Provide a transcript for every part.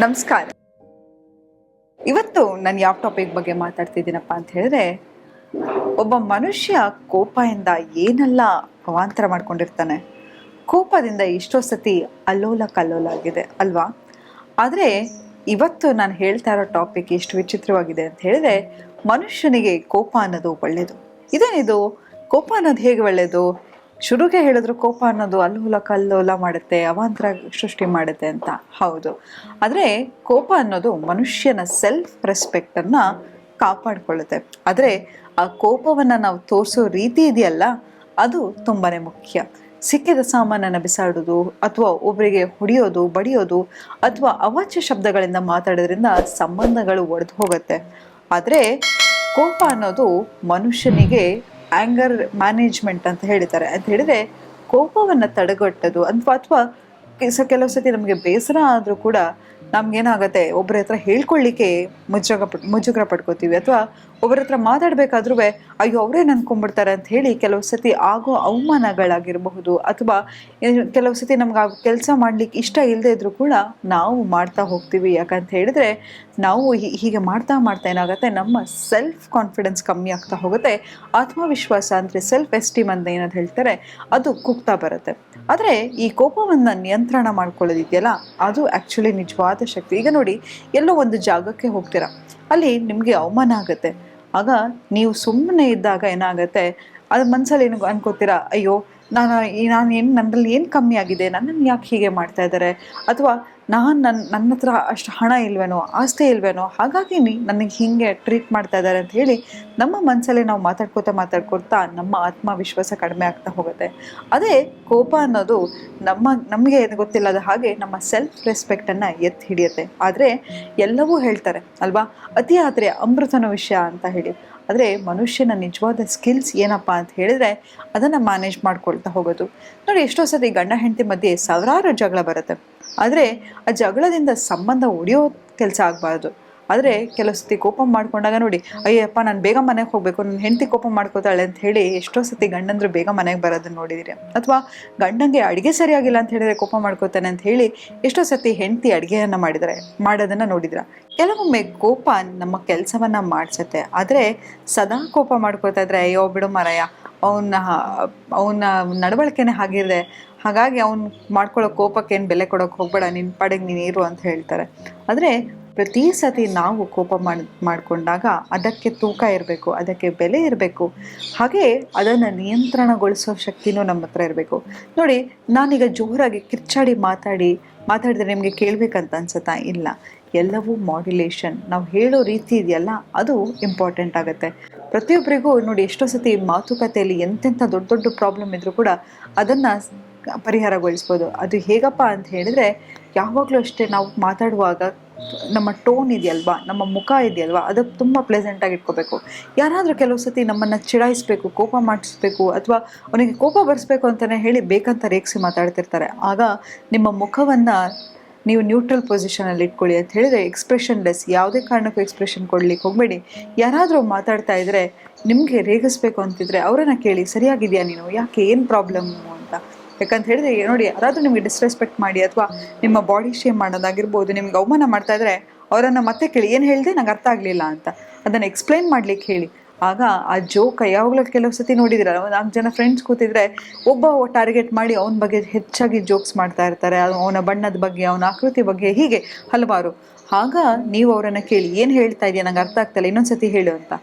ನಮಸ್ಕಾರ. ಇವತ್ತು ನಾನು ಯಾವ ಟಾಪಿಕ್ ಬಗ್ಗೆ ಮಾತಾಡ್ತಿದ್ದೀನಪ್ಪ ಅಂತ ಹೇಳಿದ್ರೆ, ಒಬ್ಬ ಮನುಷ್ಯ ಕೋಪದಿಂದ ಏನೆಲ್ಲ ಅವಾಂತರ ಮಾಡ್ಕೊಂಡಿರ್ತಾನೆ. ಕೋಪದಿಂದ ಎಷ್ಟೋ ಸತಿ ಅಲ್ಲೋಲ ಕಲ್ಲೋಲ ಆಗಿದೆ ಅಲ್ವಾ? ಆದರೆ ಇವತ್ತು ನಾನು ಹೇಳ್ತಾ ಇರೋ ಟಾಪಿಕ್ ಎಷ್ಟು ವಿಚಿತ್ರವಾಗಿದೆ ಅಂತ ಹೇಳಿದ್ರೆ, ಮನುಷ್ಯನಿಗೆ ಕೋಪ ಅನ್ನೋದು ಒಳ್ಳೆಯದು. ಇದೇನಿದು ಕೋಪ ಅನ್ನೋದು ಹೇಗೆ ಒಳ್ಳೆಯದು? ಶುರುಗೆ ಹೇಳಿದ್ರು ಕೋಪ ಅನ್ನೋದು ಅಲ್ಲೋಲ ಕಲ್ಲೋಲ ಮಾಡುತ್ತೆ, ಅವಾಂತರ ಸೃಷ್ಟಿ ಮಾಡುತ್ತೆ ಅಂತ. ಹೌದು, ಆದರೆ ಕೋಪ ಅನ್ನೋದು ಮನುಷ್ಯನ ಸೆಲ್ಫ್ ರೆಸ್ಪೆಕ್ಟನ್ನು ಕಾಪಾಡಿಕೊಳ್ಳುತ್ತೆ. ಆದರೆ ಆ ಕೋಪವನ್ನು ನಾವು ತೋರಿಸೋ ರೀತಿ ಇದೆಯಲ್ಲ, ಅದು ತುಂಬಾ ಮುಖ್ಯ. ಸಿಕ್ಕಿದ ಸಾಮಾನನ್ನು ಬಿಸಾಡೋದು, ಅಥವಾ ಒಬ್ಬರಿಗೆ ಹೊಡೆಯೋದು, ಬಡಿಯೋದು, ಅಥವಾ ಅವಾಚ್ಯ ಶಬ್ದಗಳಿಂದ ಮಾತಾಡೋದ್ರಿಂದ ಸಂಬಂಧಗಳು ಒಡೆದು ಹೋಗುತ್ತೆ. ಆದರೆ ಕೋಪ ಅನ್ನೋದು ಮನುಷ್ಯನಿಗೆ ಆ್ಯಂಗರ್ ಮ್ಯಾನೇಜ್ಮೆಂಟ್ ಅಂತ ಹೇಳ್ತಾರೆ. ಅಂತ ಹೇಳಿದರೆ ಕೋಪವನ್ನು ತಡೆಗಟ್ಟೋದು ಅಥವಾ ಕೆಲವು ಸತಿ ನಮಗೆ ಬೇಸರ ಆದರೂ ಕೂಡ ನಮ್ಗೇನಾಗುತ್ತೆ, ಒಬ್ಬರ ಹತ್ರ ಹೇಳ್ಕೊಳ್ಳಿಕ್ಕೆ ಮುಜುಗರ ಪಡ್ಕೋತೀವಿ, ಅಥವಾ ಒಬ್ಬರ ಹತ್ರ ಮಾತಾಡಬೇಕಾದ್ರೂ ಅಯ್ಯೋ ಅವರೇ ಅನ್ಕೊಂಡ್ಬಿಡ್ತಾರೆ ಅಂತ ಹೇಳಿ ಕೆಲವು ಸತಿ ಆಗೋ ಅವಮಾನಗಳಾಗಿರಬಹುದು, ಅಥವಾ ಕೆಲವು ಸತಿ ನಮ್ಗೆ ಆ ಕೆಲಸ ಮಾಡ್ಲಿಕ್ಕೆ ಇಷ್ಟ ಇಲ್ಲದೆ ಇದ್ರೂ ಕೂಡ ನಾವು ಮಾಡ್ತಾ ಹೋಗ್ತೀವಿ. ಯಾಕಂತ ಹೇಳಿದ್ರೆ ನಾವು ಹೀಗೆ ಮಾಡ್ತಾ ಏನಾಗುತ್ತೆ, ನಮ್ಮ ಸೆಲ್ಫ್ ಕಾನ್ಫಿಡೆನ್ಸ್ ಕಮ್ಮಿ ಆಗ್ತಾ ಹೋಗುತ್ತೆ. ಆತ್ಮವಿಶ್ವಾಸ ಅಂದರೆ ಸೆಲ್ಫ್ ಎಸ್ಟೀಮ್ ಅಂತ ಏನಂತ ಹೇಳ್ತಾರೆ, ಅದು ಕುಗ್ತಾ ಬರುತ್ತೆ. ಆದರೆ ಈ ಕೋಪವನ್ನು ನಿಯಂತ್ರಣ ಮಾಡ್ಕೊಳ್ಳೋದಿದೆಯಲ್ಲ, ಅದು ಆ್ಯಕ್ಚುಲಿ ನಿಜವಾದ ಶಕ್ತಿ. ಈಗ ನೋಡಿ, ಎಲ್ಲೋ ಒಂದು ಜಾಗಕ್ಕೆ ಹೋಗ್ತೀರಾ, ಅಲ್ಲಿ ನಿಮಗೆ ಅವಮಾನ ಆಗುತ್ತೆ. ಆಗ ನೀವು ಸುಮ್ಮನೆ ಇದ್ದಾಗ ಏನಾಗುತ್ತೆ, ಅದು ಮನಸ್ಸಲ್ಲಿ ಏನು ಅನ್ಕೋತೀರಾ, ಅಯ್ಯೋ ನನ್ನಲ್ಲಿ ಏನು ಕಮ್ಮಿ ಆಗಿದೆ, ನನ್ನನ್ನು ಯಾಕೆ ಹೀಗೆ ಮಾಡ್ತಾ ಇದ್ದಾರೆ, ಅಥವಾ ನನ್ನ ಹತ್ರ ಅಷ್ಟು ಹಣ ಇಲ್ವೇನೋ, ಆಸ್ತಿ ಇಲ್ವೇನೋ, ಹಾಗಾಗಿ ನನಗೆ ಹೀಗೆ ಟ್ರೀಟ್ ಮಾಡ್ತಾ ಇದ್ದಾರೆ ಅಂತ ಹೇಳಿ ನಮ್ಮ ಮನಸ್ಸಲ್ಲಿ ನಾವು ಮಾತಾಡ್ಕೋತಾ ನಮ್ಮ ಆತ್ಮವಿಶ್ವಾಸ ಕಡಿಮೆ ಆಗ್ತಾ ಹೋಗುತ್ತೆ. ಅದೇ ಕೋಪ ಅನ್ನೋದು ನಮಗೆ ಗೊತ್ತಿಲ್ಲದ ಹಾಗೆ ನಮ್ಮ ಸೆಲ್ಫ್ ರೆಸ್ಪೆಕ್ಟನ್ನು ಎತ್ತಿ ಹಿಡಿಯುತ್ತೆ. ಆದರೆ ಎಲ್ಲವೂ ಹೇಳ್ತಾರೆ ಅಲ್ವಾ, ಅತಿ ಆದರೆ ಅಮೃತನ ವಿಷಯ ಅಂತ ಹೇಳಿ. ಆದರೆ ಮನುಷ್ಯನ ನಿಜವಾದ ಸ್ಕಿಲ್ಸ್ ಏನಪ್ಪ ಅಂತ ಹೇಳಿದರೆ, ಅದನ್ನು ಮ್ಯಾನೇಜ್ ಮಾಡ್ಕೊಳ್ತಾ ಹೋಗೋದು. ನೋಡಿ, ಎಷ್ಟೋ ಸತಿ ಗಂಡ ಹೆಂಡತಿ ಮಧ್ಯೆ ಸಾವಿರಾರು ಜಗಳ ಬರುತ್ತೆ. ಆದರೆ ಆ ಜಗಳದಿಂದ ಸಂಬಂಧ ಉಳಿಯೋ ಕೆಲಸ ಆಗಬಾರ್ದು. ಆದರೆ ಕೆಲವು ಸತಿ ಕೋಪ ಮಾಡ್ಕೊಂಡಾಗ ನೋಡಿ, ಅಯ್ಯಪ್ಪ ನಾನು ಬೇಗ ಮನೆಗೆ ಹೋಗಬೇಕು, ನನ್ನ ಹೆಂಡತಿ ಕೋಪ ಮಾಡ್ಕೋತಾಳೆ ಅಂತ ಹೇಳಿ ಎಷ್ಟೋ ಸತಿ ಗಂಡಂದ್ರು ಬೇಗ ಮನೆಗೆ ಬರೋದನ್ನು ನೋಡಿದಿರಿ. ಅಥವಾ ಗಂಡಂಗೆ ಅಡುಗೆ ಸರಿಯಾಗಿಲ್ಲ ಅಂತ ಹೇಳಿದ್ರೆ ಕೋಪ ಮಾಡ್ಕೋತಾನೆ ಅಂತ ಹೇಳಿ ಎಷ್ಟೋ ಸತಿ ಹೆಂಡತಿ ಅಡುಗೆಯನ್ನು ಮಾಡೋದನ್ನು ನೋಡಿದ್ರ. ಕೆಲವೊಮ್ಮೆ ಕೋಪ ನಮ್ಮ ಕೆಲಸವನ್ನು ಮಾಡಿಸುತ್ತೆ. ಆದರೆ ಸದಾ ಕೋಪ ಮಾಡ್ಕೋತಾ ಇದ್ರೆ, ಅಯ್ಯೋ ಬಿಡು ಮಾರಾಯ, ಅವನ ನಡವಳಿಕೆನೇ ಹಾಗಿರದೆ, ಹಾಗಾಗಿ ಅವ್ನು ಮಾಡ್ಕೊಳ್ಳೋ ಕೋಪಕ್ಕೆ ಏನು ಬೆಲೆ ಕೊಡೋಕೆ ಹೋಗ್ಬೇಡ, ನಿನ್ನ ಪಾಡಿಗೆ ನೀನು ಇರು ಅಂತ ಹೇಳ್ತಾರೆ. ಆದರೆ ಪ್ರತಿ ಸತಿ ನಾವು ಕೋಪ ಮಾಡಿಕೊಂಡಾಗ ಅದಕ್ಕೆ ತೂಕ ಇರಬೇಕು, ಅದಕ್ಕೆ ಬೆಲೆ ಇರಬೇಕು. ಹಾಗೆ ಅದನ್ನು ನಿಯಂತ್ರಣಗೊಳಿಸೋ ಶಕ್ತಿನೂ ನಮ್ಮ ಹತ್ರ ಇರಬೇಕು. ನೋಡಿ, ನಾನೀಗ ಜೋರಾಗಿ ಕಿರ್ಚಾಡಿ ಮಾತಾಡಿದ್ರೆ ನಿಮಗೆ ಕೇಳಬೇಕಂತ ಅನ್ಸುತ್ತಾ? ಇಲ್ಲ, ಎಲ್ಲವೂ ಮಾಡ್ಯುಲೇಷನ್. ನಾವು ಹೇಳೋ ರೀತಿ ಇದೆಯಲ್ಲ, ಅದು ಇಂಪಾರ್ಟೆಂಟ್ ಆಗುತ್ತೆ. ಪ್ರತಿಯೊಬ್ಬರಿಗೂ ನೋಡಿ, ಎಷ್ಟೋ ಸತಿ ಮಾತುಕತೆಯಲ್ಲಿ ಎಂತೆಂಥ ದೊಡ್ಡ ಪ್ರಾಬ್ಲಮ್ ಇದ್ರೂ ಕೂಡ ಅದನ್ನು ಪರಿಹಾರಗೊಳಿಸ್ಬೋದು. ಅದು ಹೇಗಪ್ಪ ಅಂತ ಹೇಳಿದರೆ, ಯಾವಾಗಲೂ ಅಷ್ಟೇ ನಾವು ಮಾತಾಡುವಾಗ ನಮ್ಮ ಟೋನ್ ಇದೆಯಲ್ವಾ, ನಮ್ಮ ಮುಖ ಇದೆಯಲ್ವಾ, ಅದು ತುಂಬ ಪ್ಲೆಸೆಂಟಾಗಿ ಇಟ್ಕೋಬೇಕು. ಯಾರಾದರೂ ಕೆಲವು ಸತಿ ನಮ್ಮನ್ನು ಚಿಡಾಯಿಸ್ಬೇಕು, ಕೋಪ ಮಾಡಿಸ್ಬೇಕು, ಅಥವಾ ಅವನಿಗೆ ಕೋಪ ಬರೆಸ್ಬೇಕು ಅಂತಲೇ ಹೇಳಿ ಬೇಕಂತ ರೇಗಿಸಿ ಮಾತಾಡ್ತಿರ್ತಾರೆ. ಆಗ ನಿಮ್ಮ ಮುಖವನ್ನು ನೀವು ನ್ಯೂಟ್ರಲ್ ಪೊಸಿಷನಲ್ಲಿ ಇಟ್ಕೊಳ್ಳಿ ಅಂತ ಹೇಳಿದರೆ, ಎಕ್ಸ್ಪ್ರೆಷನ್ಲೆಸ್, ಯಾವುದೇ ಕಾರಣಕ್ಕೂ ಎಕ್ಸ್ಪ್ರೆಷನ್ ಕೊಡ್ಲಿಕ್ಕೆ ಹೋಗಬೇಡಿ. ಯಾರಾದರೂ ಮಾತಾಡ್ತಾ ಇದ್ದರೆ, ನಿಮಗೆ ರೇಗಿಸ್ಬೇಕು ಅಂತಿದ್ರೆ ಅವರನ್ನು ಕೇಳಿ, ಸರಿಯಾಗಿದೆಯಾ ನೀನು, ಯಾಕೆ, ಏನು ಪ್ರಾಬ್ಲಮ್ಮು ಅಂತ. ಯಾಕಂತ ಹೇಳಿದ್ರೆ ನೋಡಿ, ಯಾರಾದರೂ ನಿಮಗೆ ಡಿಸ್ರೆಸ್ಪೆಕ್ಟ್ ಮಾಡಿ ಅಥವಾ ನಿಮ್ಮ ಬಾಡಿ ಶೇಮ್ ಮಾಡೋದಾಗಿರ್ಬೋದು, ನಿಮ್ಗೆ ಅವಮಾನ ಮಾಡ್ತಾ ಇದ್ರೆ ಅವರನ್ನು ಮತ್ತೆ ಕೇಳಿ, ಏನು ಹೇಳಿದೆ, ನಂಗೆ ಅರ್ಥ ಆಗಲಿಲ್ಲ ಅಂತ ಅದನ್ನು ಎಕ್ಸ್ಪ್ಲೈನ್ ಮಾಡ್ಲಿಕ್ಕೆ ಹೇಳಿ. ಆಗ ಆ ಜೋಕ್ ಯಾವಾಗಲೂ ಕೆಲವು ಸತಿ ನೋಡಿದಿರ, 4 ಜನ ಫ್ರೆಂಡ್ಸ್ ಕೂತಿದ್ರೆ ಒಬ್ಬ ಟಾರ್ಗೆಟ್ ಮಾಡಿ ಅವನ ಬಗ್ಗೆ ಹೆಚ್ಚಾಗಿ ಜೋಕ್ಸ್ ಮಾಡ್ತಾ ಇರ್ತಾರೆ, ಅವನ ಬಣ್ಣದ ಬಗ್ಗೆ, ಅವನ ಆಕೃತಿ ಬಗ್ಗೆ, ಹೀಗೆ ಹಲವಾರು. ಆಗ ನೀವು ಅವರನ್ನು ಕೇಳಿ, ಏನು ಹೇಳ್ತಾ ಇದೆಯಾ, ನಂಗೆ ಅರ್ಥ ಆಗ್ತಾಯಿಲ್ಲ, ಇನ್ನೊಂದು ಸತಿ ಹೇಳು ಅಂತ.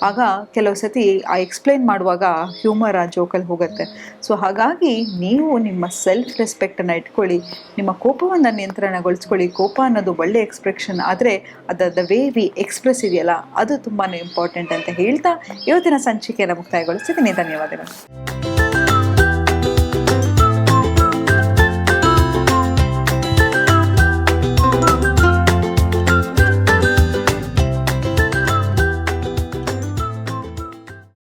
ಆಗ ಕೆಲವು ಸತಿ ಆ ಎಕ್ಸ್ಪ್ಲೈನ್ ಮಾಡುವಾಗ ಹ್ಯೂಮರ್ ಆ ಜೋಕಲ್ಲಿ ಹೋಗುತ್ತೆ. ಸೊ ಹಾಗಾಗಿ ನೀವು ನಿಮ್ಮ ಸೆಲ್ಫ್ ರೆಸ್ಪೆಕ್ಟನ್ನು ಇಟ್ಕೊಳ್ಳಿ, ನಿಮ್ಮ ಕೋಪವನ್ನು ನಿಯಂತ್ರಣಗೊಳಿಸ್ಕೊಳ್ಳಿ. ಕೋಪ ಅನ್ನೋದು ಒಳ್ಳೆ ಎಕ್ಸ್ಪ್ರೆಷನ್, ಆದರೆ ದ ವೇ ವಿ ಎಕ್ಸ್ಪ್ರೆಸ್ ಇದೆಯಲ್ಲ, ಅದು ತುಂಬಾ ಇಂಪಾರ್ಟೆಂಟ್ ಅಂತ ಹೇಳ್ತಾ ಇವತ್ತಿನ ಸಂಚಿಕೆಯನ್ನು ಮುಕ್ತಾಯಗೊಳಿಸ್ತಿದ್ದೀನಿ. ಧನ್ಯವಾದಗಳು.